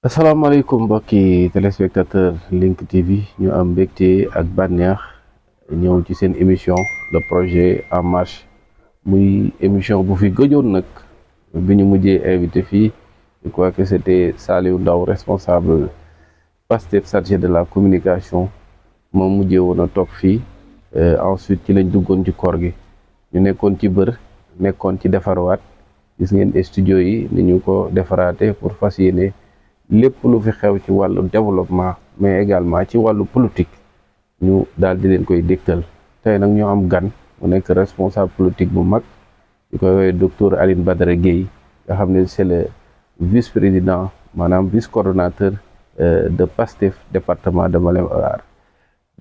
asalaamaaleykum mbokki téléspectateur Link TV ñu am mbégte ak bànneex ñëw ci seen émission le projet en marche muy émission bu fi gëjoon nag bi ñu mujjee invité fii je crois que c'était Saliou Ndao responsable Pastef chargé de la communication moom mujjee woon a toog fii ensuite ci lañ duggoon ci koor gi ñu nekkoon ci bër nekkoon ci defarwaat gis ngeen studio yi ni ñu ko defaraate pour fas yéene lépp lu fi xew ci wàllu développement mais également ci wàllu politique ñu daal di leen koy dégtal tey nag ñoo am gan mu nekk responsable politique bu mag ñu koy woowee docteur Alioune Badara Gueye nga xam ne c'est le vice-président maanaam vice-coordonnateur de Pastef département de Malem Hodar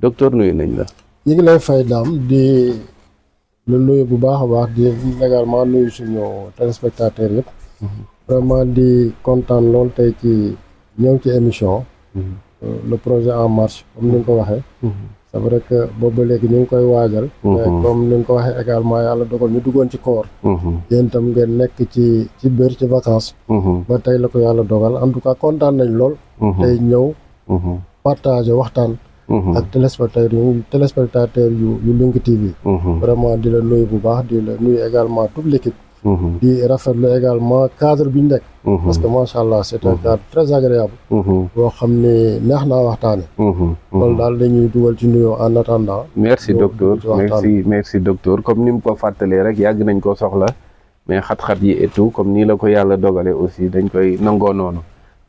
docteur nuyu nañ la. ñu ngi lay fay daam di lu nuyu bu baax a baax di également nuyu suñu téléspectateurs yëpp. vraiment di kontaan lool tey ci ñëw ci émission. le projet en marche comme ni nga ko waxee. c'est vrai que boobu ba léegi ñu ngi koy waajal. mais comme ni nga ko waxee également yàlla dogal ñu duggoon ci koor. yéen itam ngeen nekk ci biir ci vacances. ba tey la ko yàlla dogal en tout cas kontaan nañ lool. tey ñëw. partager waxtaan. ak téléspectateurs yu Link TV. vraiment di la nuyu bu baax di la nuyu également toute l'équipe. di rafetlu également cadre bi ñu nekk. parce que macha allah c'est un cadre très agréable. boo xam ne neex naa waxtaane loolu daal dañuy dugal ci nuyoo en attendant. merci docteur merci docteur comme ni mu ko fàttalee rek yàgg nañ ko soxla mais xat-xat yi et tout comme nii la ko yàlla dogalee aussi dañ koy nangoo noonu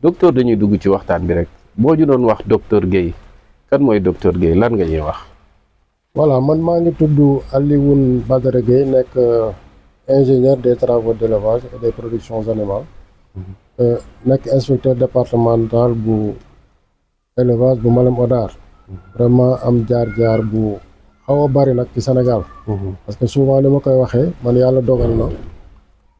docteur dañuy dugg ci waxtaan bi rek boo ñu doon wax docteur Gueye kan mooy docteur Gueye lan nga ñuy wax. voilà man maa ngi tudd Alioune Badara Gueye nekk ingénieur des travaux d'élevage et des productions animales. nekk inspecteur départemental bu élevage bu Malem Hodar. vraiment am jaar-jaar bu xaw a bari nag ci Sénégal. parce que souvent ni ma koy waxee man yàlla dogal na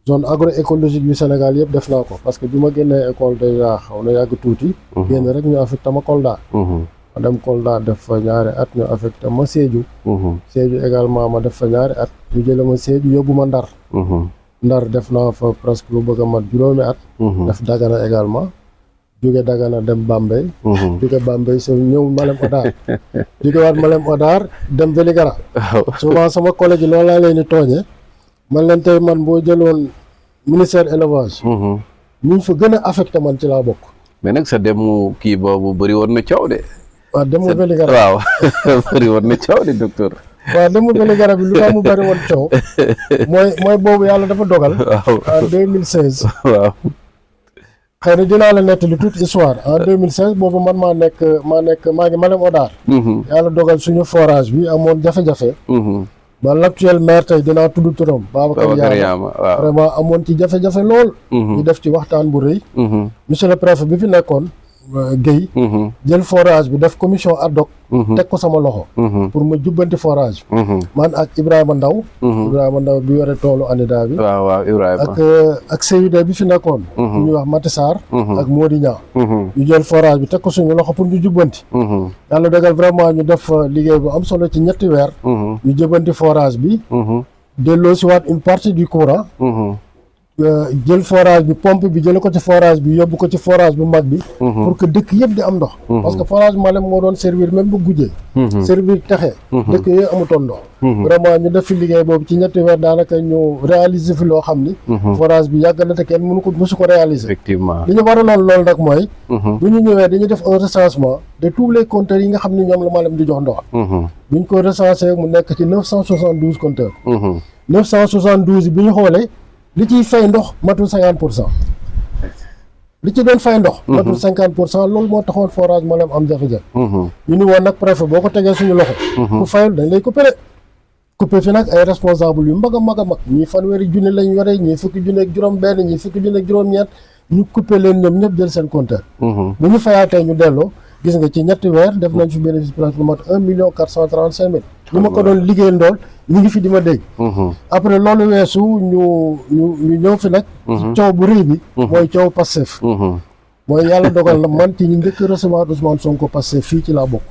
zone agroécologique yu Sénégal yëpp def naa ko parce que bi ma génnee école déjà xaw na yàgg tuuti. génn rek ñu affecté ma Kolda. ma dem Kolda def fa ñaari at ñu affecté ma Sédhiou. Sédhiou également ma def fa ñaari at ñu jële ma Sédhiou yóbbu ma Ndar. Ndar def naa fa presque lu bëgg a mat juróomi at. def Dagana également jóge Dagana dem Bambey. jóge Bambey so ñëw Malem Hodar jóge waat Malem Hodar dem Vélingara. souvent sama collègue yi loolu laa leen di tooñee man leen tey man boo jëloon ministère élevage. ñu fa gën a affecté man ci laa bokk. mais nag sa demu kii boobu bëri woon na coow de. waaw demu Vélingara waaw bëri woon na coow de docteur. waaw demu Vélingara bi lu tax mu bëri woon coow mooy boobu yàlla dafa dogal. en 2016. waaw. xëy na dinaa la nettali toute histoire en 2016 boobu man maa ngi Malem Hodar. yàlla dogal suñu forage bi amoon jafe-jafe. ba l'actuel maire tey dinaa tudd turam. Babacar Yama waaw vraiment amoon ci jafe-jafe lool. ñu def ci waxtaan bu rëy. monsieur le préfet bi fi nekkoon Guèye. jël forage bi def commission ad hoc. teg ko sama loxo. pour ma jubbanti forage bi. man ak Ibrahima Ndaw bi yore toolu ANIDA bi. waaw Ibrahima ak CUD bi fi nekkoon. bu ñuy wax Mati Sarr. ak Mody Niang. ñu jël forage bi teg ko suñu loxo pour ñu jubbanti. yàlla dogal vraiment ñu def liggéey bu am solo ci ñetti weer. ñu jubbanti forage bi. delloo si waat une partie du courant. jël forage bi pompe bi jële ko ci forage bi yóbbu ko ci forage bu mag bi. pour que dëkk yëpp di am ndox. parce que forage Malem moo doon servir même bu Goudié. servir Texe. dëkk yooyu amutoon ndox. vraiment ñu def fi liggéey boobu ci ñetti weer daanaka ñu réaliser fi loo xam ni. forage bi yàgg na te kenn mësu ko réaliser. effectivement li ñu waraloon loolu nag mooy. bu ñu ñëwee dañuy def un recensement de tous les compteurs yi nga xam ni ñoom la Malem di jox ndox. bu ñu ko recensé mu nekk ci 972 compteurs. 972 bi ñu xoolee. li ciy fay ndox matul 50%. li ci doon fay ndox. matul 50% loolu moo taxoon forage Malem am jafe-jafe. ñu ni woon nag préfet boo ko tegee suñu loxo. ku fayul dañ lay coupé. coupé fi nag ay responsable yu mag a mag a mag ñii fanweeri junni lañ yore ñii fukki junni ak juróom-benn ñii fukki junni ak juróom-ñeent ñu coupé leen ñoom ñëpp jël seen compteur. bu ñu fayaatee ñu delloo gis nga ci ñetti weer def nañ fi bénéfice presque lu mat 1,435,000. ñu ma ko doon liggéey ndool ñu ngi fi di ma dégg. après loolu weesu ñu ñëw fi nag. coow bu rëy bi. mooy coow Pastef. mooy yàlla dogal na man ci ñu njëkk recevoir Ousmane Sonko Pastef fii ci laa bokk.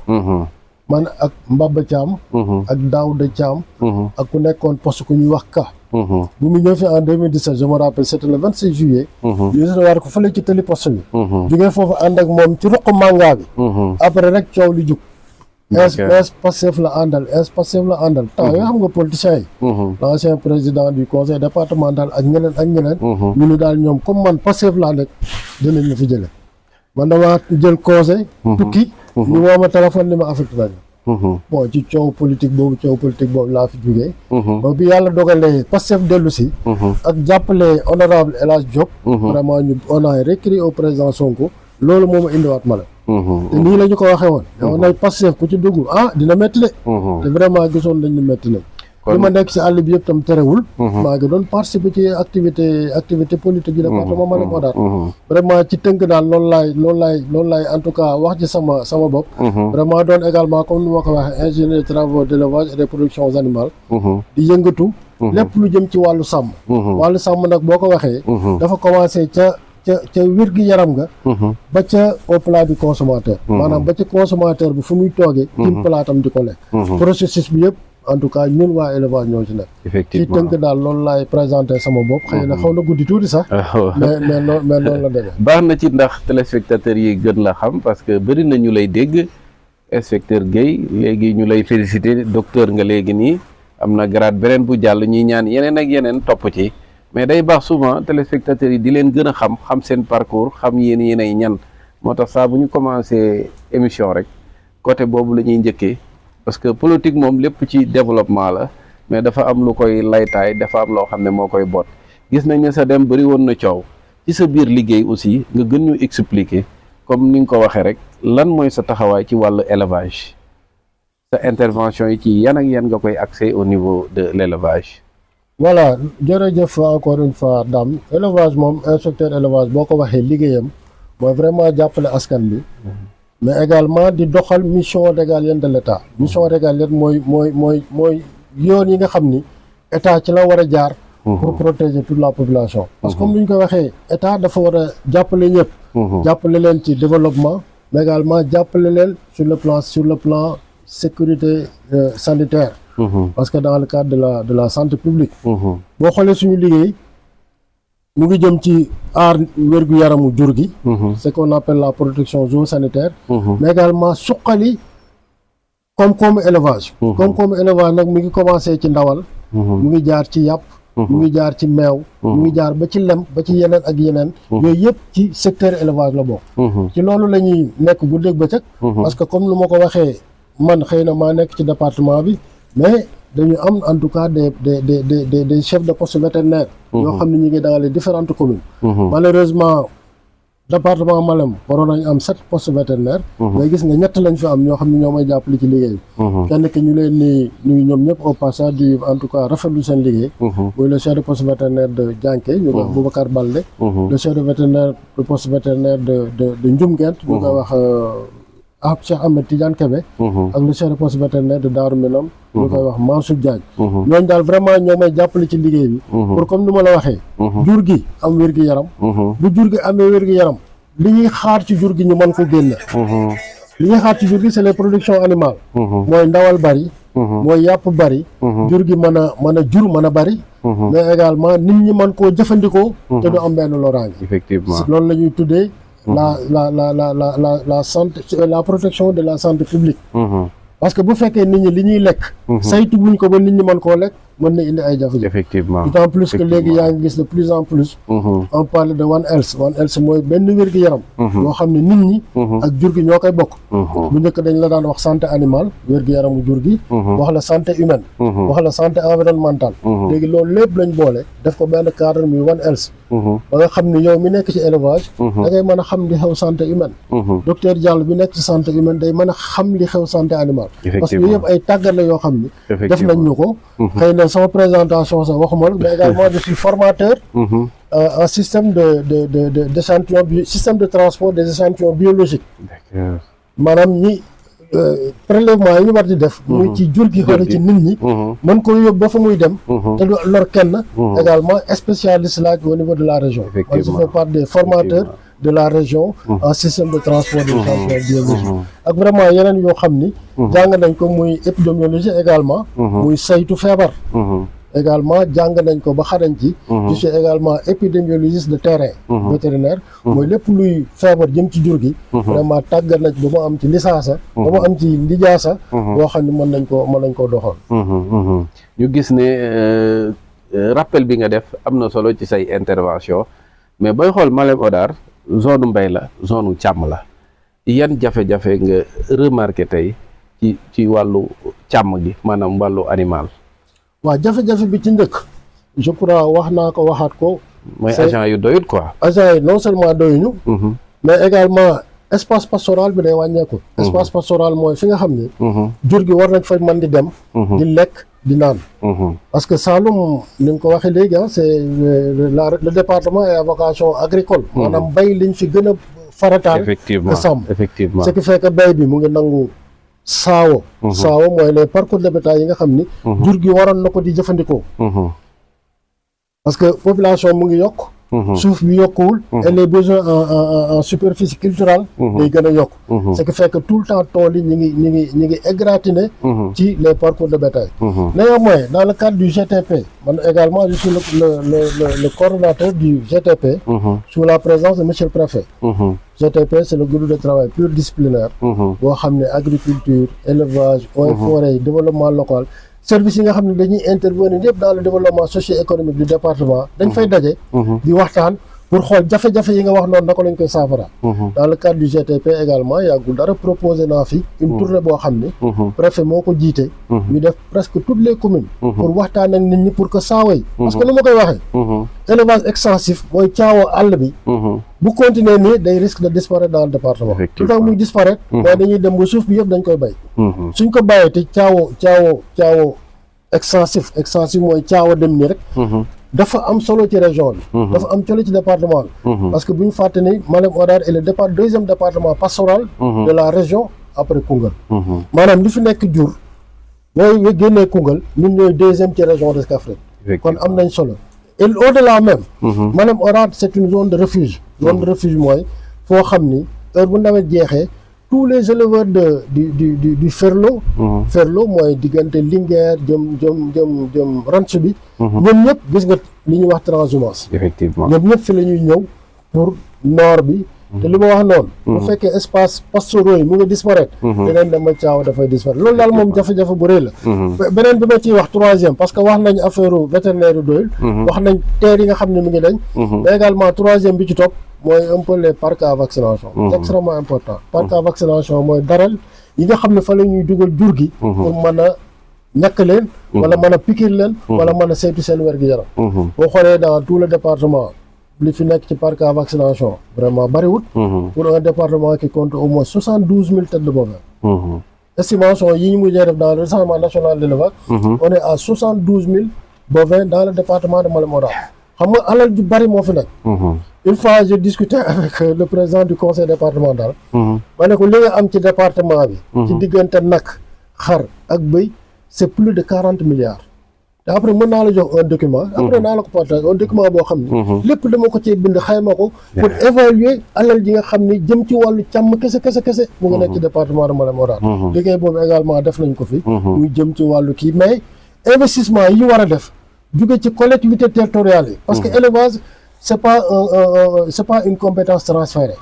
man ak Mbaba Thiam ak Daouda Thiam ak ku nekkoon poste ku ñuy wax Ka bu mu ñëw fi en 2017 je me rappelle c'était le 26 juillet ñu recevoir ko fële ci tëli poste bi jógee foofu ànd ak moom ci ruq manga bi après rek coow li jug Pastef la àndal temps yoo xam nga politiciens yi l'ancien président du conseil départemental ak ñeneen ñu ni daal ñoom comme man Pastef laa nekk dinañ la fi jële man dama jël conseil tukki ñu woo ma téléphone ni ma affecté nañu bon ci coow politique boobu laa fi jógee ba bi yàlla dogalee Pastef dellu si ak jàppale honorable El Hadj Diop vraiment on a récrit au président Sonko loolu moo ma indiwaat ma la te nii la ñu ko waxee woon yow nay Pastef ku ci dugg dina métti de te vraiment gisoon nañ ni métti na li ma nekk si àll bi yëpp tam terewul maa ngi doon participer ci activité politique yi département Malem Hodar vraiment ci tënk daal loolu laay en tout cas wax ci sama bopp vraiment doon également comme ni ma ko waxee ingénieur travaux d'élevage et des productions animales di yëngatu lépp lu jëm ci wàllu sàmm nag boo ko waxee dafa commencé ca wér-gi-yaram nga ba ca au plat du consommateur maanaam ba ca consommateur bi fu muy toogee tim palaatam di ko lekk processus bi yëpp en tout cas ñun waa élevage ñoo ci nekk effectivement ci tënk daal loolu laay présenté sama bopp xëy na xaw na guddi tuuti sax mais noonu la demee baax na ci ndax téléspectateurs yi gën la xam parce que bëri na ñu lay dégg inspecteur Guèye léegi ñu lay féliciter docteur nga léegi nii am na grade beneen bu jàll ñuy ñaan yeneen ak yeneen topp ci mais day baax souvent téléspectateurs yi di leen gën a xam seen parcours xam yéenay ñan moo tax saa bu ñu commencé émission rek côté boobu la ñuy njëkkee parce que politique moom lépp ci développement la mais dafa am lu koy laytaay dafa am loo xam ne moo koy boot gis nañ ne sa dem bëri woon na coow ci sa biir liggéey aussi nga gën ñu expliquer comme ni nga ko waxee rek lan mooy sa taxawaay ci wàllu élevage sa intervention yi ci yan ak yan nga koy accès au niveau de l'élevage. Voilà jërëjëf encore une fois Dame élevage moom inspecteur élevage boo ko waxee liggéeyam mooy vraiment jàppale askan bi mais également di doxal mission régalienne de l'État mission régalienne mooy yoon yi nga xam ni état ci la war a jaar pour protéger toute la population parce que comme ni ñu ko waxee état dafa war a jàppale ñëpp jàppale leen ci développement mais également jàppale leen sur le plan sécurité sanitaire parce que dans le cadre de la santé publique boo xoolee suñu liggéey mu ngi jëm ci aar wér-gu-yaramu jur gi ce qu'on appelle la protection zoosanitaire mais également suqali koom-koomu élevage koom-koomu élevage nag mu ngi commencé ci ndawal mu ngi jaar ci yàpp mu ngi jaar ci meew mu ngi jaar ba ci lem ba ci yeneen ak yeneen yooyu yëpp ci secteur élevage la bokk ci loolu la ñuy nekk guddeeg bëccëg parce que comme lu ma ko waxee man xëy na maa nekk ci département bi mais dañu am en tout cas des chefs de poste vétérinaire yoo xam ne ñu ngi dans les différentes communes malheureusement département Malem waroon nañu am 7 postes vétérinaires mais gis nga ñett lañ fi am ñoo xam ne ñoo may jàppale ci liggéey bi kenn ki ñu leen ni nuyu ñoom ñëpp au passage di en tout cas rafetlu seen liggéey muy le chef de poste vétérinaire de Dianké ñu koy wax Boubacar Balde le chef de poste vétérinaire de Ndioumguent ñu koy wax Cheikh Ahmed Tidiane Kébé ak le chef de poste vétérinaire de Darou Minam ñu koy wax Mansour Diagne ñooñu daal vraiment ñoo may jàppale ci liggéey bi pour comme ni ma la waxee jur gi am wér-gi-yaram bu jur gi amee wér-gi-yaram li ñuy xaar ci jur gi ñu mën ko génne li ñuy xaar ci jur gi c'est les productions animales mooy ndawal bari mooy yàpp bari jur gi mën a bari mais également nit ñi mën koo jëfandikoo te du am benn loraange effectivement loolu la ñuy tuddee la santé la protection de la santé publique parce que bu fekkee nit ñi li ñuy lekk saytu wuñ ko ba nit ñi mën koo lekk mën na indi ay jafe-jafe effectivement d'autant plus que léegi yaa ngi gis de plus en plus on parle de One Health mooy benn wér-gi-yaram yoo xam ne nit ñi ak jur gi ñoo koy bokk bu njëkk dañ la daan wax santé animale wér-gi-yaramu jur gi wax la santé humaine wax la santé environnementale léegi loolu lépp lañ boole def ko benn cadre muy One Health ba nga xam ne yow mi nekk ci élevage da ngay mën a xam li xew santé humaine docteur Diallo bi nekk ci santé humaine day mën a xam li xew santé animale parce que yooyu yëpp ay tàggat la yoo xam ni def nañ ñu ko xëy na sama présentation sax waxuma mais également je suis formateur en système d'échantillon système de transport des échantillons biologiques maanaam ñi prélèvement yi ñu war di def muy ci jur gi wala ci nit ñi mën ko yóbbu ba fa muy dem te du lor kenn également spécialiste laaj au niveau de la région man je fais partie des formateurs de la région en système de transport des champignons biologiques ak vraiment yeneen yoo xam ni jàng nañ ko muy épidémiologie également muy saytu feebar également jàng nañ ko ba xarañ ci je suis également épidémiologiste de terrain vétérinaire mooy lépp luy feebar jëm ci jur gi vraiment tàggat nañ ba mu am ci licence ba mu am ci lijaasa boo xam ne mën nañ koo doxal ñu gis ne rappel bi nga def am na solo ci say intervention mais booy xool Malem Hodar zone mbay la zone càmm la yan jafe-jafe nga remarqué tey ci wàllu càmm gi maanaam wàllu animal waaw jafe-jafe bi ci njëkk je crois wax naa ko waxaat ko mooy agent yu doyut quoi agent yi non seulement doyuñu mais également espace pastoral bi day wàññeeku espace pastoral mooy fi nga xam ni jur gi war nañ fa mën di dem di lekk di naan parce que Saloum ni nga ko waxee léegi c'est le département est à vocation agricole maanaam bay liñ fi gën a farataal effectivement sàmm effectivement ce qui fait que bay bi mu ngi nangu saawo mooy les parcours de bétail yi nga xam ni jur gi waroon na ko di jëfandikoo parce que population mu ngi yokk suuf bi yokkuwul et les besoins en superficie culturelle day gën a yokk ce qui fait que tout le temps tool yi ñi ngi égratigner ci les parcours de bétail néanmoins dans le cadre du GTP man également je suis le coordonnateur du GTP sous la présence de monsieur le préfet GTP c'est le groupe de travail pluridisciplinaire boo xam ne agriculture élevage eaux et forêt développement local service yi nga xam ne dañuy intervenir yëpp dans le développement socio-économique du département dañ fay daje di waxtaan pour xool jafe-jafe yi nga wax noonu naka lañ koy saafara dans le cadre du GTP également yàggul dara proposé naa fi une tournée boo xam ne préfet moo ko jiite ñu def presque toutes les communes pour waxtaan ak nit ñi pour que saawa yi parce que nu ma koy waxee élevage extensif mooy caawoo àll bi bu continuer nii day risque de disparaître dans le département tout temps muy disparaître mooy dañuy dem ba suuf bi yëpp dañ koy bay suñ ko bàyyee te caawoo extensif mooy caawa dem nii rek dafa am solo ci région bi dafa am solo ci département bi parce que bu ñu fàtte ni Malem Hodar est le deuxième département pastoral de la région après Koungheul maanaam li fi nekk jur mooy génnee Koungheul ñun ñooy deuxième ci région de Kaffrine kon am nañ solo et au-delà même Malem Hodar c'est une zone de refuge mooy foo xam ni heure bu nawet jeexee tous les éleveurs du ferlo mooy diggante Linguère jëm ranch bi ñoom ñëpp gis nga li ñuy wax transhumance effectivement ñoom ñëpp fi la ñuy ñëw pour nord bi te li ma wax noonu bu fekkee espace pastoraux yi mu ngi disparaître deneen dama caawa dafay disparaître loolu daal moom jafe-jafe bu rëy la beneen bi ma ciy wax troisième parce que wax nañ affaire vétérinaire yu doyul wax nañ teer yi nga xam ne mi ngi dañ mais également troisième bi ci topp mooy un peu les parcs à vaccination c'est extrêmement important parc à vaccination mooy daral yi nga xam ne fa la ñuy dugal jur gi pour mën a ñàkk leen wala mën a piquer leen wala mën a saytu seen wér-gu-yaram boo xoolee dans tout le département li fi nekk ci parc à vaccination vraiment bariwut pour un département qui compte au moins 72 000 têtes de bovins estimation yi ñu mujjee def dans le recensement national d'élevage on est à 72 000 bovins dans le département de Malem Hodar xam nga alal ju bari moo fi nekk une fois j'ai discuté avec le président du conseil départemental ma ne ko li nga am ci département bi ci diggante nag xar ak bëy c'est plus de 40 milliards te après mën naa la jox un document après naa la ko partager un document boo xam ne lépp dama ko cee bind xayma ko pour évaluer alal ji nga xam ne jëm ci wàllu càmm kese mu ngi nekk ci département de Malem Hodar liggéey boobu également def nañ ko fi muy jëm ci wàllu kii mais investissement yi ñu war a def jóge ci collectivité territoriale yi parce que élevage c'est pas une compétence transférée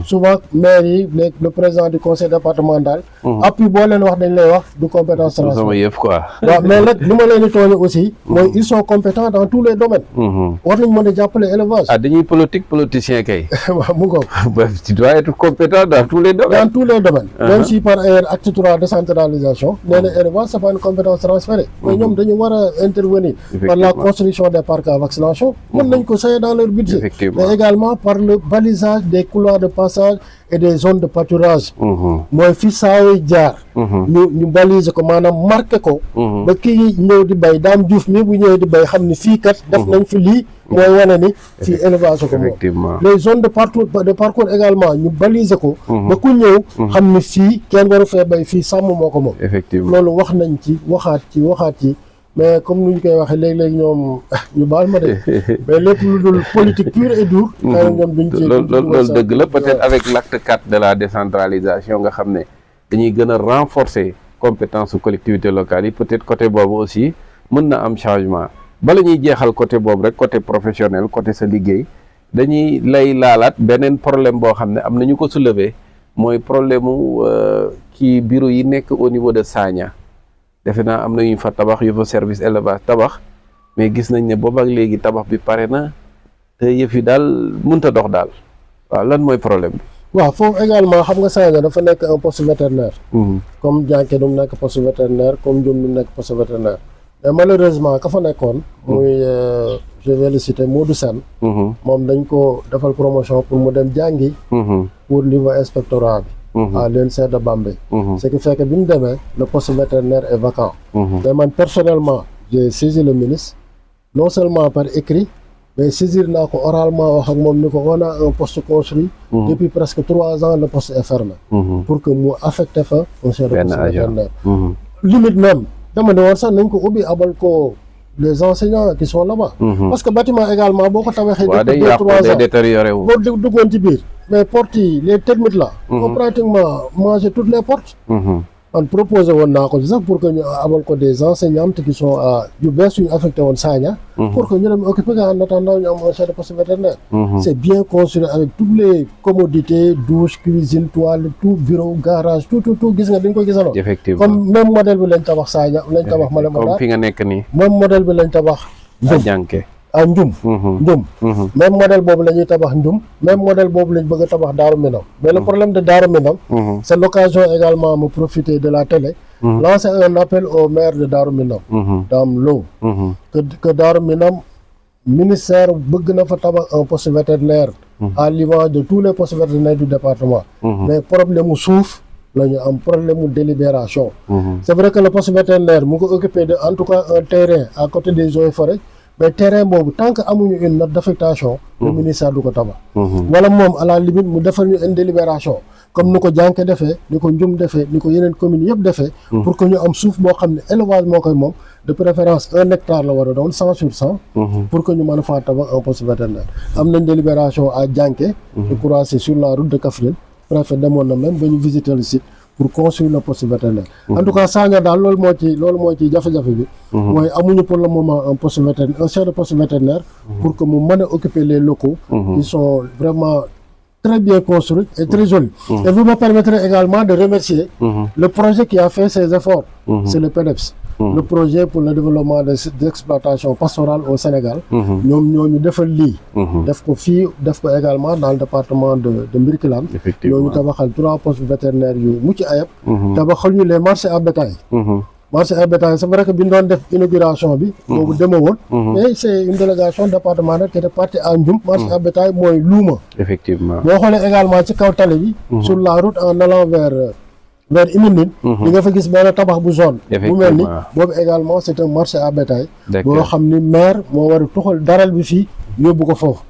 souvent maire yi le président du conseil départemental appui boo leen wax dañ lay wax du compétence transférée sama yëf quoi waaw mais nag li ma leen di tooñe aussi mooy ils sont compétents dans tous les domaines war nañ mën a jàppale élevage dañuy politicien kay waaw mu ngoog tu dois être compétent dans tous les domaines même si par ailleurs acte 3 décentralisation nee na élevage c'est pas une compétence transférée mais ñoom dañu war a intervenir par la construction des parcs à vaccination mën nañ ko saye dans leur budget mais également par le balisage des couloirs de passage et des zones de pâturage mooy fi saawoy jaar ñu baliser ko maanaam marqué ko ba kii ñëw di bay Dame Diouf mi bu ñëwee di bay xam ni fii kat def nañ fi lii mooy wane ni fii élevage ko moom les zones de parcours également ñu baliser ko ba ku ñëw xam ni fii kenn waru fee bay fii sàmm moo ko moom loolu wax nañ ci waxaat ci mais comme nu ñu koy waxee léeg-léeg ñoom ñu baal ma de mais lépp lu dul politique pure et dure. xëy na ñoom duñ ci loolu dëgg la peut-être avec l'acte 4 de la décentralisation nga xam ne dañuy gën a renforcer compétence su collectivités locales yi peut-être côté boobu aussi mën na am changement bala ñuy jeexal côté boobu rek côté professionnel côté sa liggéey dañuy lay laalaat beneen problème boo xam ne am na ñu ko soulever mooy problème mu kii bureau yi nekk au niveau de Sagna defe naa am na ñu fa tabax yu fa service élevage tabax mais gis nañ ne boobu ak léegi tabax bi pare na te yëf yi daal mënut a dox daal waaw lan mooy problème bi. waaw foofu également xam nga Sagna dafa nekk un poste vétérinaire. comme Dianké du mu nekk poste vétérinaire comme Ndioum du mu nekk poste vétérinaire mais malheureusement ka fa nekkoon. muy je vais le citer Modou Sène. moom dañ ko defal promotion pour mu dem jàngi. pour niveau inspectorat bi. à l'INSEE de Bambey. ce qui fait que bi mu demee le poste vétérinaire est vacant. mais man personnellement j'ai saisi le ministre non seulement par écrit. mais saisir naa ko oralement wax ak moom ni ko on a un poste construit. depuis presque 3 ans le poste est fermé. pour que mu affecté fa un chef de poste vétérinaire. limite même dama ne woon sax nañ ko ubbi abal ko les enseignants qui sont là-bas. parce que bâtiment également boo ko tabaxee. depuis 2-3 ans day détérioré wu. boo duggoon ci biir. mais portes yi les termites là. ont pratiquement mangé toutes les portes. man proposé woon naa ko ci sax pour que ñu abal ko des enseignantes qui sont à yu bees yu ñu affecté woon Sagna. pour que ñu dem occupé nga en attendant ñu am un chef de poste vétérinaire. c'est bien construit avec toutes les commodités douche cuisine toilette tout bureau garage tout gis nga dañ ko gisaloon. effectivement comme même modèle bi lañ tabax Sagna lañ tabax Malem Hodar comme fi nga nekk nii. même modèle bi lañ tabax. Dianké Ndioum. même modèle boobu la ñuy tabax Ndioum même modèle boobu lañ bëgg a tabax Darou Minam mais le problème de Darou Minam c'est l'occasion également me profiter de la télé lancer un appel au maire de Darou Minam Dame Lo que Darou Minam ministère bëgg na fa tabax un poste vétérinaire à l'image de tous les postes vétérinaires du département mais problème mu suuf la ñu am problème mu délibération c'est vrai que le poste vétérinaire mu ngi ko occupé de en tout cas un terrain à côté des eaux et forêts mais terrain boobu tant que amuñu une note d'affectation le ministère du ko tabax wala moom à la limite mu defal ñu une délibération comme ni ko Dianké defee ni ko Ndioum defee ni ko yeneen communes yëpp defee pour que ñu am suuf boo xam ne élevage moo koy moom de préférence 1 hectare la war a doon 100/100 pour que ñu mën a faa tabax un poste vétérinaire am nañ délibération à Dianké je crois c'est sur la route de Kaffrine préfet demoon na même ba ñu visiter le site pour construire le poste vétérinaire en tout cas Sagna daal loolu moo ci jafe-jafe bi mooy amuñu pour le moment un poste vétérinaire un chef de poste vétérinaire pour que mu mën a occuper les locaux qui sont vraiment très bien construits et très jolis et vous me permettrez également de remercier le projet qui a fait ces efforts c'est le PEDEPS le projet pour le développement d'exploitation pastorale au Sénégal ñoom ñoo ñu defal lii def ko fii def ko également dans le département de Birkelane ñoo ñu tabaxal 3 postes vétérinaires yu mucc ayib tabaxal ñu les marchés à bétail marché à bétail c'est vrai que bi ñu doon def inauguration bi boobu demewoon mais c'est une délégation départementale qui était partie à Ndioum marché à bétail mooy luuma effectivement boo xoolee également ci kaw tali bi sur la route en allant vers Imindine li nga fa gis benn tabax bu zone bu mel ni boobu également c'est un marché à bétail boo xam ni maire moo war a tuxal daral bi fii yóbbu ko foofu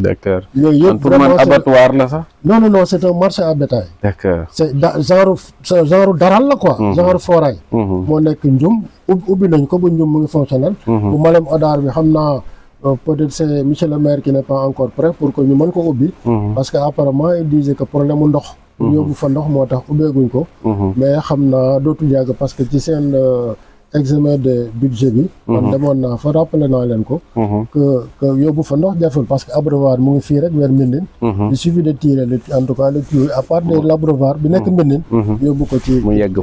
d'accord yooyu yëpp pour man abattoir la sax non c'est un marché à bétail d'accord c'est genre daral la quoi genre foraay moo nekk Ndioum ubbi nañ ko ba Ndioum mu ngi fonctionnel bu Malem Hodar bi xam naa peut-être c'est monsieur le maire qui n'est pas encore prêt pour que ñu mën ko ubbi parce que apparemment il disait que problème mu ndox yóbbu fa ndox moo tax ubbeeguñ ko mais xam naa dootul yàgg parce que ci seen examen de budget bi man demoon naa fa rappelé naa leen ko que yóbbu fa ndox jaful parce que abreuvoir mu ngi fii rek vers Mbindine il suffit de tirer en tout cas le tuyau à part de l'abreuvoir bi nekk Mbindine yóbbu ko ci mu yegg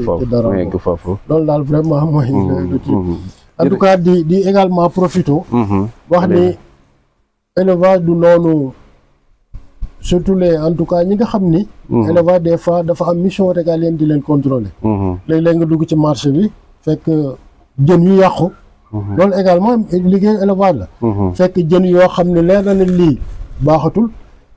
foofu loolu daal vraiment mooy le truc en tout cas di également profito wax ni élevage du noonu surtout en tout cas ñi nga xam ni élevage des fois dafa am mission régalienne di leen contrôler léeg-léeg nga dugg ci marché bi fekk jën yu yàqu loolu également liggéey élevage la fekk jën yoo xam ne leer na ne lii baaxatul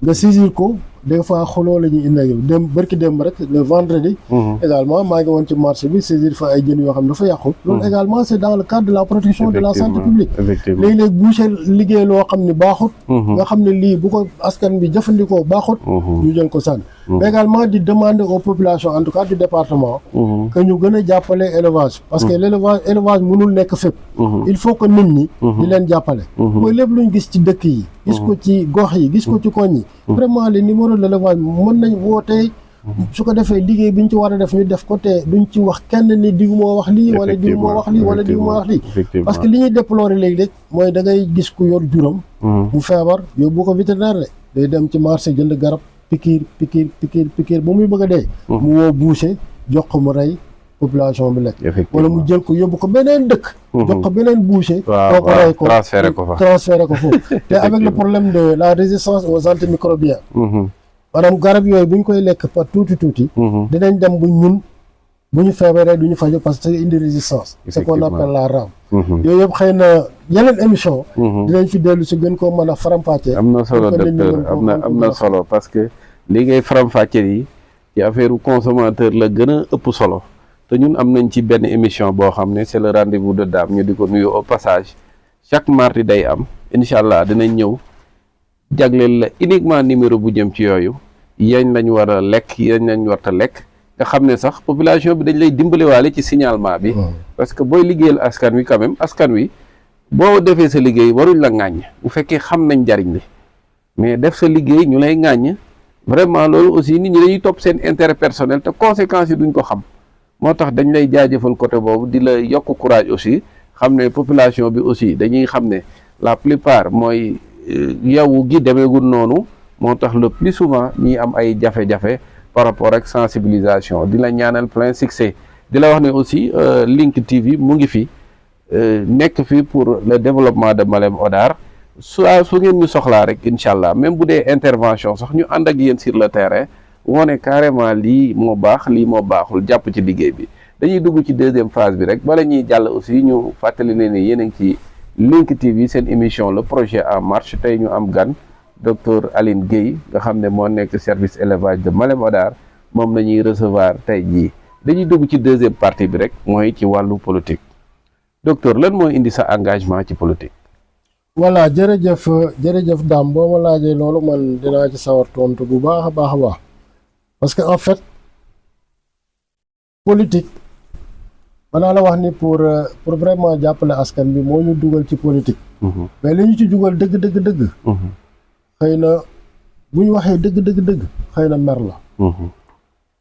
nga saisir ko des fois xoloo la ñuy indi ak yow bërki démb rek le vendredi également maa ngi woon ci marché bi saisir fa ay jën yoo xam ne dafa yàqu loolu également c'est dans le cadre de la protection de la santé publique léeg-léeg boucher liggéey loo xam ne baaxut nga xam ne lii bu ko askan bi jëfandikoo baaxut ñu jël ko sànni mais également di demander aux populations en tout cas du département que ñu gën a jàppale élevage parce que élevage mënul nekk fépp il faut que nit ñi di leen jàppale mooy lépp lu ñu gis ci dëkk yi gis ko ci gox yi gis ko ci koñ yi vraiment les numéros de l'élevage mën nañ wootee su ko defee liggéey bi ñu ci war a def ñu def ko te duñ ci wax kenn ni diw moo wax lii wala diw moo wax lii wala diw moo wax lii parce que li ñuy déplorer léegi-léeg mooy da ngay gis ku yor juróom mu feebar yóbbu ko vétérinaire day dem ci marché jënd garab pikiir ba muy bëgg a dee mu woo boucher jox ko mu rey population bi lekk wala mu jël ko yóbbu ko beneen dëkk jox ko beneen boucher kooku rey ko transféré ko foofu te avec le problème de la résistance aux antimicrobiens maanaam garab yooyu bu ñu koy lekk par tuuti dinañ dem bu ñun bu ñu feebaree du ñu faju parce que indi résistance ce qu'on appelle la rame yooyu yëpp xëy na yeneen émission dinañ fi dellu si gën koo mën a faram-fàccee am na solo docteur am na solo parce que li ngay faram-fàccee yi ci affaire consommateur la gën a ëpp solo te ñun am nañ ci benn émission boo xam ne c'est le rendez-vous de Dame ñu di ko nuyu au passage chaque mardi day am incha allah dinañ ñëw jagleel la uniquement numéro bu jëm ci yooyu yañ lañ war a lekk yañ lañ warta lekk nga xam ne sax population bi dañ lay dimbaliwaale ci signalement bi parce que booy liggéeyal askan wi quand même askan wi boo defee sa liggéey waruñ la ŋàññ bu fekkee xam nañ njariñ li mais def sa liggéey ñu lay ŋàññ vraiment loolu aussi nit ñi dañuy topp seen intérêt personnel te conséquences yi duñ ko xam moo tax dañ lay jaajëfal côté boobu di la yokk courage aussi xam ne population bi aussi dañuy xam ne la plupart mooy yow gi demeegul noonu moo tax le plus souvent ñi am ay jafe-jafe par rapport ak sensibilisation di la ñaanal plein succès di la wax ne aussi Link TV mu ngi fi nekk fi pour le développement de Malem Hodar su ngeen ñu soxlaa rek incha allah même bu dee intervention sax ñu ànd ak yéen sur le terrain wone carrément lii moo baax lii moo baaxul jàpp ci liggéey bi dañuy dugg ci deuxième phase bi rek bala ñuy jàll aussi ñu fàttali ne ne yéen a ngi ci Link TV seen émission le projet en marche tey ñu am gan docteur Aline Gueye nga xam ne moo nekk service élevage de Malem Hodar moom la ñuy recevoir tey jii dañuy dugg ci deuxième partie bi rek mooy ci wàllu politique docteur lan mooy indi sa engagement ci politique. voilà jërëjëf Dame boo ma laajee loolu man dinaa ci sawar tontu bu baax a baax parce que en fait politique manaa la wax ni pour vraiment jàppale askan bi moo ñu dugal ci politique. mais li ñu ci dugal dëgg. xëy na bu ñu waxee dëgg xëy na mer la.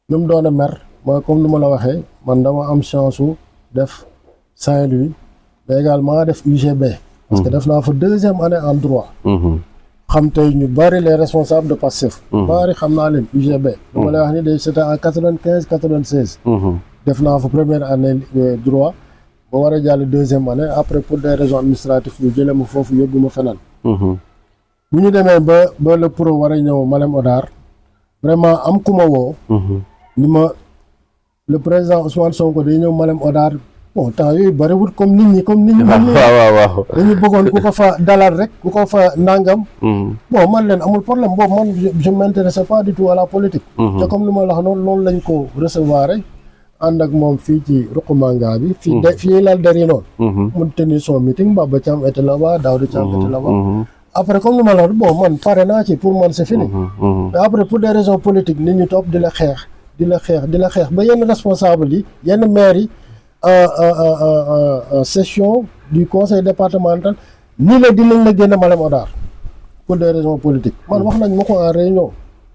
lu mu doon a mer mooy comme lu ma la waxee man dama am chance su def Saint-Louis mais également def UGB. parce que def naa fa 2e année en droit. xam tey ñu bari les responsables de Pastef. bari xam naa leen UGB. lu ma lay wax ni day c'était en 95-96. def naa fa première année droit ba war a jàll 2e année après pour des raisons administratives ñu jëlee ma foofu yóbbu ma feneen. bu ñu demee ba le pro war a ñëw Malem Hodar vraiment am ku ma woo. ni ma le président Ousmane Sonko day ñëw Malem Hodar bon temps yooyu bariwul comme nit ñi. waaw dañu bëggoon ku ko fa dalal rek ku ko fa nangam. bon man leen amul problème boobu man je m'intéressais pas du tout à la politique. te comme li ma la wax noonu lañ ko recevoir ànd ak moom fii ci Ruqumanga bi. fii lal dari noonu. mu tenir son meeting Baba Thiam était là-bas Daouda Thiam était là-bas. après comme li ma la wax bon man pare naa ci pour man c'est fini. mais après pour des raisons politiques nit ñi topp di la xeex ba yenn responsable yi yenn maires yi session du conseil départemental nii la dinañ la génne Malem Hodar pour des raisons politiques man wax nañ ma ko en réunion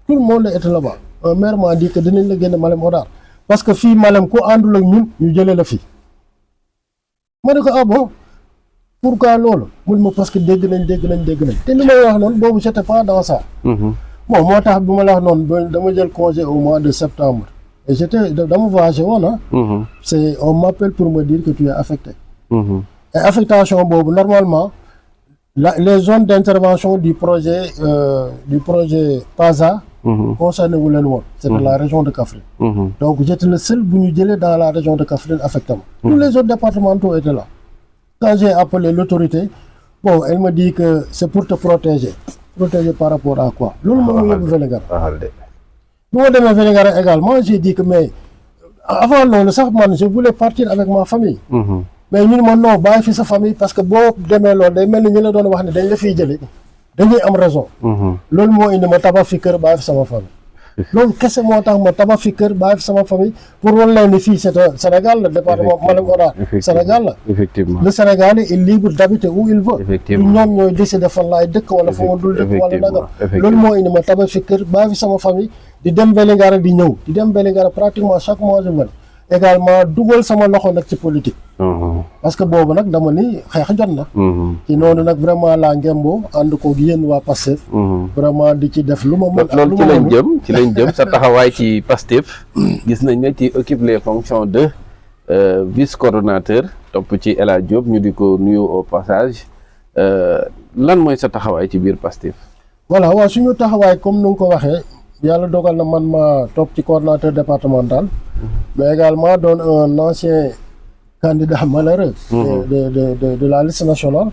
tout le monde était là-bas un maire m'a dit que dinañ la génne Malem Hodar parce que fii Malem ku àndul ak ñun ñu jëlee la fii ma ne ko ah bon pourquoi loolu mun ma parce que dégg nañ te li may wax noonu boobu j'étais pas dans ça. bon moo tax bi ma la wax noonu dama jël congé au mois de septembre et dama voyagé woon c'est on m'appelle pour me dire que tu es affecté. et affectation boobu normalement les zones d'intervention du projet PASA. concerné wu leen woon. c'est de la région de Kaffrine. donc j'étais le seul bu ñu jëlee dans la région de Kaffrine affecté ma. tous les autres départementaux étaient là. quand j'ai appelé l'autorité bon elle me dit que c'est pour te protéger par rapport à quoi loolu moom mu yóbbu Vélingara bu ma demee Vélingara également j'ai dit que mais avant loolu sax man je voulais partir avec ma famille mais ñu ne ma non bàyyi fi sa famille parce que boo demee loolu day mel ni ñu la doon wax ne dañ la fiy jële dañuy am raison loolu moo indi ma tabax fi kër bàyyi fi sama famille loolu kese moo tax ma tabax fi kër bàyyi fi sama famille pour wan leen ni fii c'est un Sénégal, le département Malem Hodar Sénégal la. Effectivement. Le Sénégalais est libre d'habiter où il veut. Effectivement. ñoom ñooy décider fan laay dëkk wala fa ma dul dëkk wala nagam. loolu moo indi ma tabax fi kër bàyyi fi sama famille di dem Vélingara di ñëw di dem Vélingara pratiquement chaque mois je viens. Également dugal sama loxo nag ci politique. parce que boobu nag dama ni xeex jot na. ci noonu nag vraiment laa ngemboo ànd ko yéen waa Pastef. vraiment di ci def lu ma mën. loolu ci lañ jëm sa taxawaay ci Pastef gis nañ ne ci occupe les fonctions de vice coordonnateur topp ci El Hadj Diop ñu di ko nuyu au passage lan mooy sa taxawaay ci biir Pastef. voilà waaw suñu taxawaay comme ni nga ko waxee yàlla dogal na man ma topp ci coordonnateur départemental. mais également doon un ancien candidat malheureux de la liste nationale.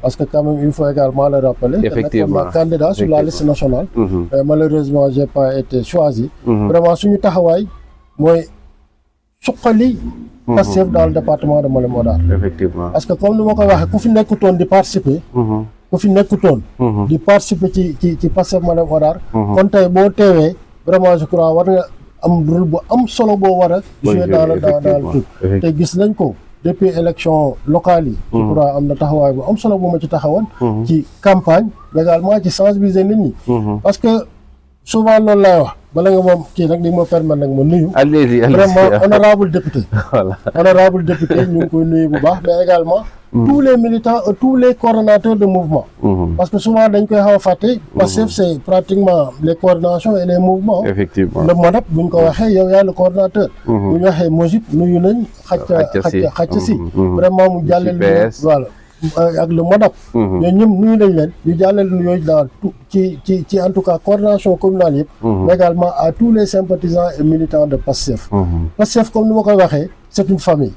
Parce que quand même il faut également le rappeler. Effectivement. Candidat sur la liste nationale. Mais malheureusement j'ai pas été choisi. Vraiment suñu taxawaay mooy suqali Pastef dans le département de Malem Hodar. Effectivement. Parce que comme ni ma ko waxee ku fi nekkutoon di participer. ku fi nekkutoon di participer ci Pastef Malem Hodar. kon tey boo teewee vraiment je crois war nga am rôle bu am solo boo war a jouer dans le truc te gis nañ ko depuis élection locale yi je crois am na taxawaay bu am solo bu ma ci taxawoon ci campagne mais également ci sensibiliser nit ñi parce que souvent loolu laay wax bala nga moom kii nag di ma permettre nag ma nuyu vraiment honorable député honorable député ñu ngi koy nuyu bu baax mais également tous les militants et tous les coordonnateurs de mouvement parce que souvent dañ koy xaw a fàtte Pastef c'est pratiquement les coordinations et les mouvements. Effectivement. Le MONAP bu ñu ko waxee yow yaa le coordonnateur bu ñu waxee MOJIP nuyu nañ xacca si vraiment mu jàllale voilà ak le MONAP ñooñu ñëpp nuyu nañ leen ñu jàllale nu yooyu dans tout ci en tout cas coordination communale yëpp mais également à tous les sympathisants et militants de Pastef. Pastef comme ni ma koy waxee c'est une famille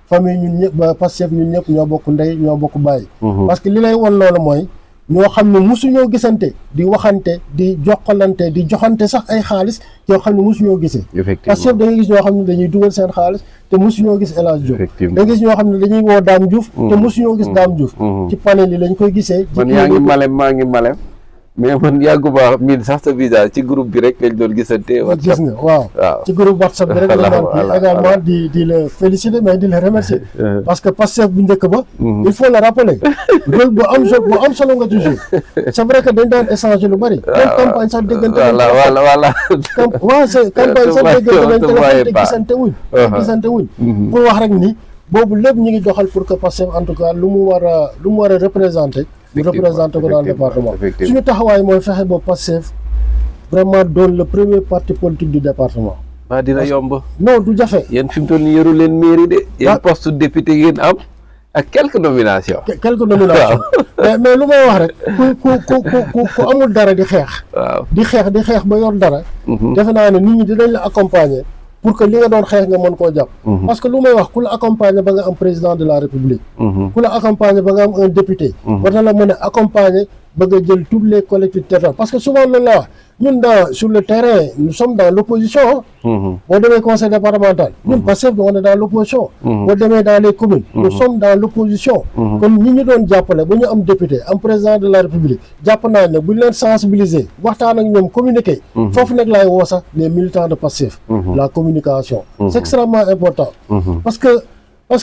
famille ñun ñëpp Pastef ñun ñëpp ñoo bokk ndey ñoo bokk bàyyi parce que li lay won loolu mooy ñoo xam ne mosuñoo gisante di waxante di jokkalante di joxante sax ay xaalis yoo xam ne mosuñoo gisee Pastef da ngay gis ñoo xam ne dañuy dugal seen xaalis te mosuñoo gis El Hadj Diop da ngay gis ñoo xam ne dañuy woo Dame Diouf te mosuñoo gis Dame Diouf ci panel yi lañ koy gisee man yaa ngi Malem mais man yàgguma miin sax sa visage ci groupe bi rek lañ doon gisante gis nga waaw ci groupe WhatsApp bi rek lañ daan kii également di la féliciter mais di la remercier parce que Pastef bu njëkk ba il faut le rappeler rôle bu am solo nga toujours c'est vrai que dañ daan échanger lu bari même campagne sax déggante waaw c'est campagne sax déggante nañ téléphone te gisante wuñ pour wax rek ni boobu lépp ñu ngi doxal pour que Pastef en tout cas lu mu war a représenter ñu représenté ko dans le département suñu taxawaay mooy fexe ba Pastef vraiment doon le premier parti politique du département. waa dina yomb. non du jafe. yéen fi mu toll nii yoru leen mairie de. yéen poste député ngeen am ak quelques nominations. mais lu may wax rek ku amul dara di xeex. waaw di xeex ba yor dara. defe naa ne nit ñi dinañ la accompagner. pour que li nga doon xeex nga mën koo jàpp parce que lu may wax ku la accompagner ba nga am président de la république ku la accompagner ba nga am un député war na la mën a accompagner ba nga jël toutes les collectivités territoriales parce que souvent loolu la wax ñun sur le terrain nous sommes dans l'opposition boo demee conseil départemental ñun Pastef on est dans l'opposition boo demee dans les communes nous sommes dans l'opposition kon ñi ñu doon jàppale ba ñu am député am président de la république jàpp naa ne bu ñu leen sensibiliser waxtaan ak ñoom communiquer foofu nag laay woo sax les militants de Pastef la communication c'est extrêmement important parce que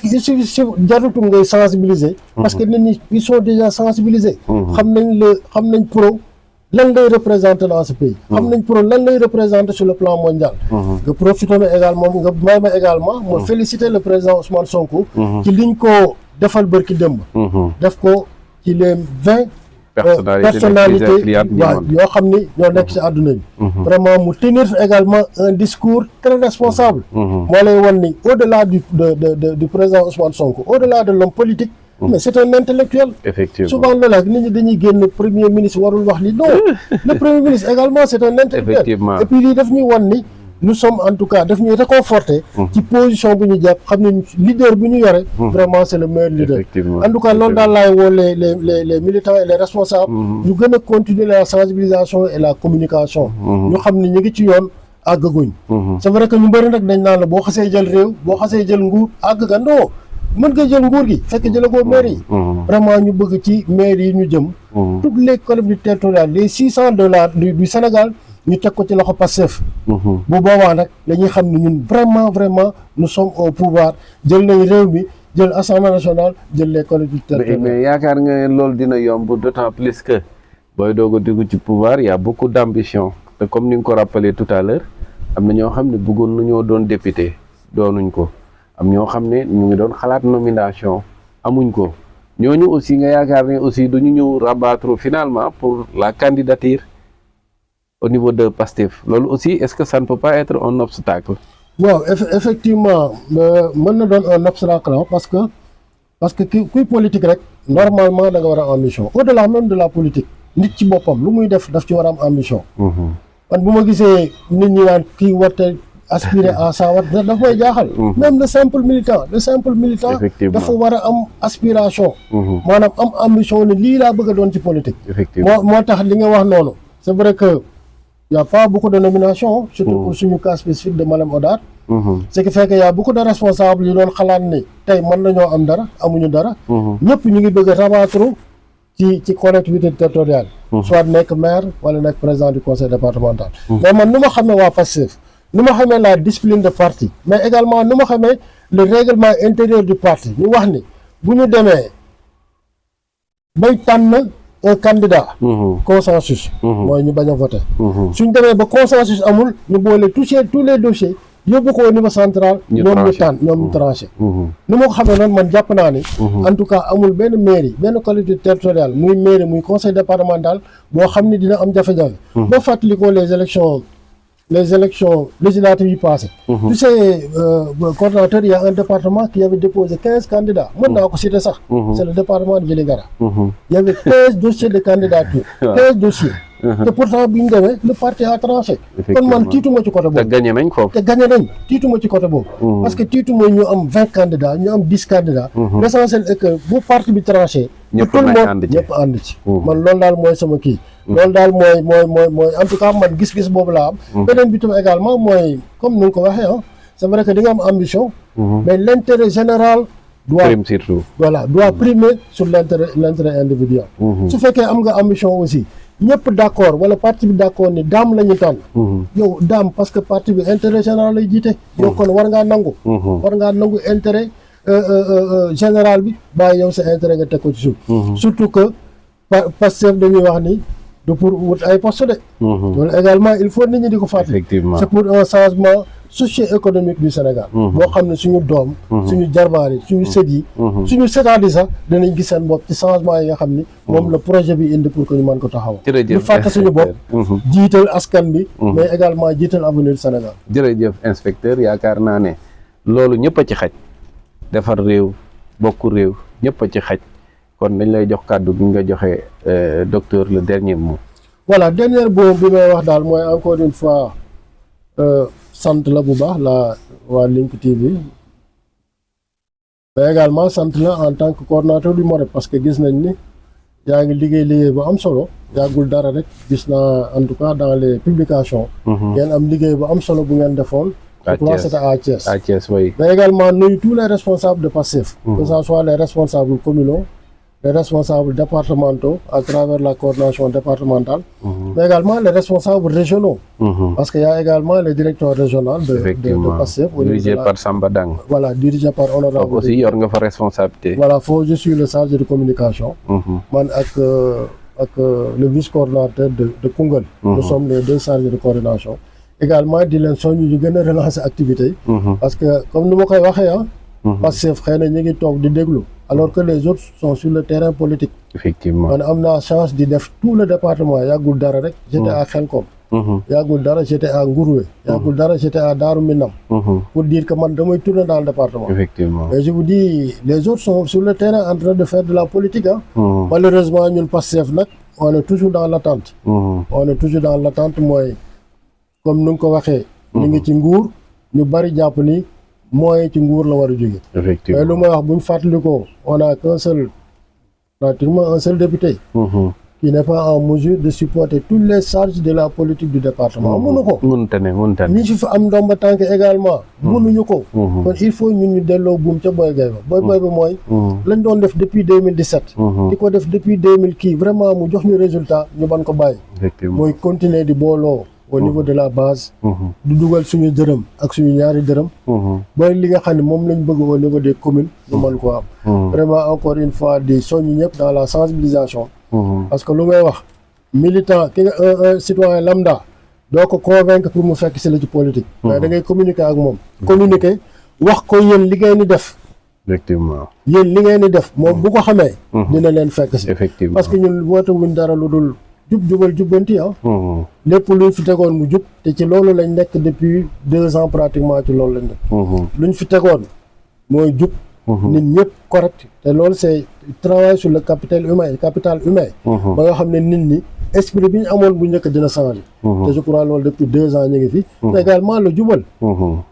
il suffit jarutul ngay sensibiliser parce que nit ñi ils sont déjà sensibilisés xam nañ pro lan lay représenter dans ce pays xam nañ pro lan lay représenter sur le plan mondial nga profité na également nga may ma également ma féliciter le président Ousmane Sonko ci liñ ko defal bërki démb def ko ci les 20 personnalités waaw yoo xam ni ñoo nekk ci àdduna bi vraiment mu tenir également un discours très responsable moo lay wan ni au-delà du président Ousmane Sonko au-delà de l'homme politique mais c'est un intellectuel effectivement souvent loolu ak nit ñi dañuy génn premier ministre warul wax li non le premier ministre également c'est un intellectuel et puis lii daf ñuy wan ni nous sommes en tout cas daf ñuy réconforter ci position bu ñu jàpp xam ne leader bu ñu yore vraiment c'est le meilleur leader en tout cas loolu daal laay woo les militants et les responsables ñu gën a continuer la sensibilisation et la communication ñu xam ne ñu ngi ci yoon àggaguñ c'est vrai que ñu bëri nag dañ naan la boo xasee jël réew boo xasee jël nguur àgg ga non mën nga jël nguur gi fekk jëla ko maire yi vraiment ñu bëgg ci maire yi ñu jëm toutes les collectivités territoriales les 600 du Sénégal ñu teg ko ci loxo Pastef. bu boobaa nag dañuy xam ne ñun vraiment nous sommes au pouvoir jël nañ réew mi jël assemblée nationale jël les collectivités territoriales. mais yaakaar nga ne loolu dina yomb d'autant plus que booy doog a dugg ci pouvoir y a beaucoup d'ambition te comme ni nga ko rappelé tout à l'heure am na ñoo xam ne bëggoon nañoo doon député doonuñ ko am ñoo xam ne ñu ngi doon xalaat nomination amuñ ko ñooñu aussi nga yaakaar ne aussi duñu ñëw rabattre finalement pour la candidature au niveau de Pastef loolu aussi est-ce que ça ne peut pas être un obstacle? waaw effectivement mën na doon un obstacle parce que kuy politique rek normalement da nga war a ambition au-delà même de la politique nit ci boppam lu muy def daf ci war a am ambition. man bu ma gisee nit ñi naan kii warte aspirer à ça war daf may jaaxal. même le simple militant dafa war a am aspiration. maanaam am ambition ne lii laa bëgg a doon ci politique. moo tax li nga wax noonu c'est vrai que y a pas beaucoup de nominations surtout pour suñu cas spécifique de Malem Hodar. ce qui fait que y a beaucoup de responsables yu doon xalaat ni tey mën nañoo am dara amuñu dara. ñëpp ñu ngi bëgg a rabattre ci collectivité territoriale. soit nekk maire wala nekk président du conseil départemental. mais man nu ma xamee waa Pastef nu ma xamee la discipline de parti mais également nu ma xamee le règlement intérieur du parti ñu wax ni bu ñu demee bay tànn un candidat. consensus. mooy ñu bañ a voter. suñ demee ba consensus amul ñu boole tous les dossiers yóbbu ko au niveau central. ñoom ñu tànn ñoom ñu tranché. ni ma ko xamee noonu man jàpp naa ni. en tout cas amul benn mairie benn collectivité territoriale muy mairie muy conseil départemental boo xam ni dina am jafe-jafe. boo fàttalikoo les élections législatives yi passées. Tu sais, coordonnateur, il y a un département qui avait déposé 15 candidats. Maintenant, c'est ça. C'est le département de Vélingara. Il y avait 15 dossiers de candidature. 15 dossiers. Et pourtant, le parti a tranché. Kon man tiituma ci côté boobu. te gagné nañ foofu. te gagné nañ tiituma ci côté boobu. parce que tiituma ñu am 20 candidats ñu am 10 candidats. L'essentiel est que bu parti bi tranché. ñëpp ànd ci man loolu daal mooy sama kii. loolu daal mooy en tout cas man gis-gis boobu laa am. beneen bi tam également mooy comme ni nga ko waxee c'est vrai que di nga am ambition. mais l'intérêt général. prime surtout. voilà doit primer sur l'intérêt individuel. su fekkee am nga ambition aussi. ñëpp d'accord wala parti bi d'accord ni daam la ñu tànn. yow daam parce que parti bi intérêt général lay jiite. yow kon war ngaa nangu. war ngaa nangu intérêt général bi bàyyi yow sa intérêt nga teg ko ci suuf. surtout que Pastef dañuy wax ni du pour wut ay poste de. loolu également il faut nit ñi di ko fàttali. effectivement c'est pour un changement socio-économique du Sénégal. boo xam ne suñu doom. suñu jarbaar yi suñu sët yi. suñu sëtaat yi sax danañ gis seen bopp ci changement yi nga xam ni. moom la projet bi indi pour que ñu mën ko taxawal. jërëjëf ñu fàtte suñu bopp. jiital askan bi. mais également jiital avenir du Sénégal. jërëjëf inspecteur yaakaar naa ne loolu ñëpp a ci xaj defar réew bokk réew ñëpp a ci xaj kon dañ lay jox kàddu gi nga joxe docteur le dernier mot. voilà dernier mot bi may wax daal mooy encore une fois. sant la bu baax la waa Link TV mais également sant la en tant que coordonnateur du MOREP parce que gis nañ ni yaa ngi liggéey bu am solo yàggul dara rek gis naa en tout cas dans les publications ngeen am liggéey bu am solo bu ngeen defoon je crois c'était à Thiès. À Thiès, oui. Mais également nuyu tous les responsables de Pastef que ce soit les responsables communaux les responsables départementaux à travers la coordination départementale, mais également les responsables régionaux, parce qu'il y a également les directeurs régionaux de Pastef. Dirigé par Samba Dang. Voilà, dirigé par Honorable. Donc aussi, il y a une responsabilité. Voilà, je suis le chargé de communication. Man avec le vice-coordinateur de Koungheul. Nous sommes les deux chargés de coordination. Également, Dylan Son, nous avons relancé l'activité. Parce que, comme nous l'avons dit, Pastef xëy na ñu ngi toog di déglu alors que les autres sont sur le terrain politique. Effectivement man am naa chance di def tout le département yàggul dara rek. j'étais à Khelcom. yàggul dara j'étais à Ngouroué. yàggul dara j'étais à Darou Minam. pour dire que man damay tourner dans le département. Effectivement et je vous dis les autres sont sur le terrain en train de faire de la politique malheureusement ñun Pastef nag on est toujours dans l'attente. on est toujours dans l'attente mooy comme nu nga ko waxee. ñu ngi ci nguur ñu bari jàpp ni. mooy ci nguur la war a jóge. Effectivement mais lu may wax bu ñu fàttalikoo on a qu'un seul pratiquement un seul député. qui n'est pas en mesure de supporter toutes les charges de la politique du département. mënu ko mënta ne ñi fi am ndomba tànk également. mënuñu ko. kon il faut ñun ñu delloo buum ca boy gay ba boy ba mooy. lañ doon def depuis 2017. di ko def depuis 2000 kii vraiment mu jox ñu résultat ñu ban ko bàyyi. effectivement mooy continuer di booloo au niveau de la base. du dugal suñu dërëm ak suñu ñaari dërëm. ba li nga xam ne moom lañ bëgg au niveau des communes. ñu mën ko am. vraiment encore une fois di soññu ñëpp dans la sensibilisation. parce que lu may wax militant ki nga un citoyen lambda doo ko convaincre pour mu fekk si la ci politique. mais da ngay communiquer ak moom. communiquer wax ko yéen li ngeen di def. effectivement yéen li ngeen di def moom bu ko xamee. dina leen fekk si. effectivement parce que ñun woote wuñ dara lu dul jubal jubbanti lépp luñ fi tegoon mu jub te ci loolu lañ nekk depuis 2 ans pratiquement ci loolu lañ nekk. luñ fi tegoon mooy jub. nit ñëpp correct te loolu c'est travail sur le capital humain. ba nga xam ne nit ñi esprit bi ñu amoon bu njëkk dina changer. te je crois loolu depuis 2 ans ñu ngi fi. mais également le jubal.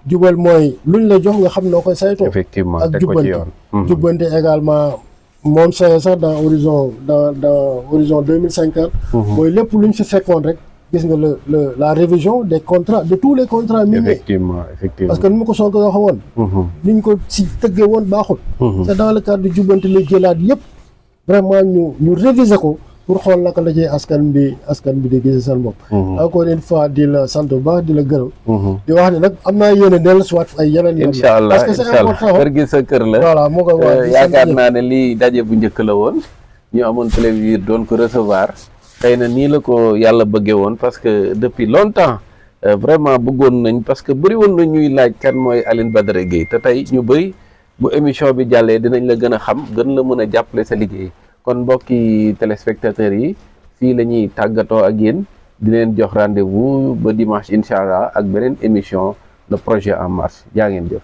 jubal mooy luñ la jox nga xam noo koy saytoo. effectivement ak teg ko ci yoon. jubbanti également moom c'est sax dans horizon 2050. mooy lépp luñ fi fekkoon rek gis nga la révision des contrats de tous les contrats miniers. effectivement parce que ni ma ko soog a waxee woon. ni ñu ko si tëggee woon baaxul. c'est dans le cadre du jubbanti la jëlaat yëpp vraiment ñu réviser ko pour xool naka la ci askan bi di gis seen bopp. encore une fois di la sant bu baax di la gërëm. di wax ne nag am naa yéene dellusiwaat ay yeneen yoon. incha allah parce que c'est important kër gi sa kër la. voilà moo ko wax yaakaar naa ne lii daje bu njëkk la woon ñu amoon plaisir doon ko recevoir. xëy na nii la ko yàlla bëggee woon parce que depuis longtemps vraiment bëggoon nañ parce que bëri woon na ñuy laaj kan mooy Aline Badara Gueye te tey ñu bëri bu émission bi jàllee dinañ la gën a xam gën la mën a jàppale sa liggéey kon mbokki téléspectateurs yi fii la ñuy tàggatoo ak yéen di leen jox rendez-vous ba dimanche incha allah ak beneen émission le projet en marche jaa ngeen jëf.